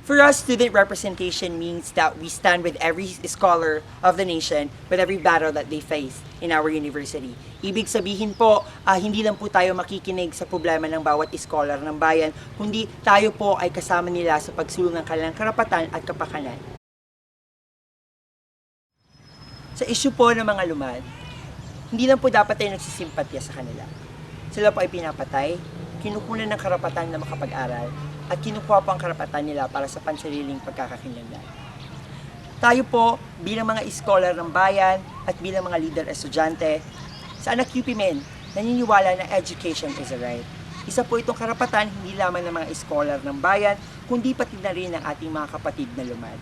For us, student representation means that we stand with every scholar of the nation with every battle that they face in our university. Ibig sabihin po, hindi lang po tayo makikinig sa problema ng bawat scholar ng bayan, kundi tayo po ay kasama nila sa pagsulong ng kanilang karapatan at kapakanan. Sa issue po ng mga lumad, hindi lang po dapat tayo nagsisimpatya sa kanila. Sila po ay pinapatay, kinukunan ng karapatan na makapag-aral, at kinukuha po ang karapatan nila para sa pansariling pagkakakilanlan. Tayo po, bilang mga scholar ng bayan at bilang mga leader estudyante, sa Anak UP Men, naniniwala na education is a right. Isa po itong karapatan hindi lamang ng mga scholar ng bayan, kundi pati na rin ng ating mga kapatid na lumad.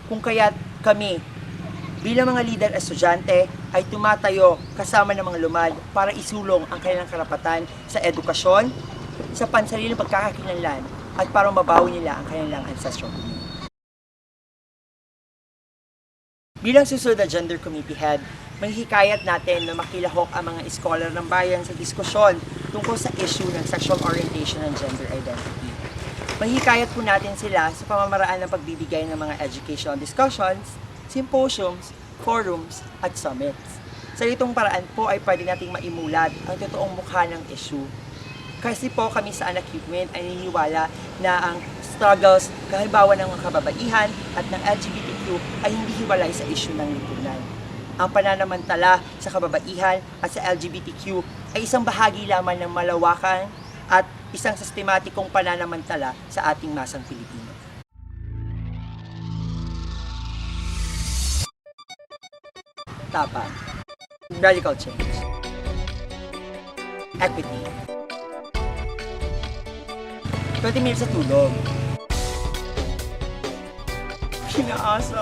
Kung kaya't kami, bilang mga leader estudyante, ay tumatayo kasama ng mga lumad para isulong ang kanilang karapatan sa edukasyon, sa pansariling pagkakakilanlan, at para mabawi nila ang kanilang ancestral community. Bilang susunod na Gender Committee Head, may hikayat natin na makilahok ang mga scholar ng bayan sa diskusyon tungkol sa issue ng sexual orientation and gender identity. Mahikayat po natin sila sa pamamaraan ng pagbibigay ng mga educational discussions, symposiums, forums, at summits. Sa itong paraan po ay pwede nating maimulat ang totoong mukha ng issue. Kasi po kami sa Anak UP Men ay naniniwala na ang struggles, kahalimbawa ng mga kababaihan at ng LGBTQ ay hindi hiwalay sa issue ng lipunan. Ang pananamantala sa kababaihan at sa LGBTQ ay isang bahagi lamang ng malawakan at isang sistematikong pananamantala sa ating masang Pilipino. Tapang, radical change, equity, 20 minutes sa tulog. Pinaasa.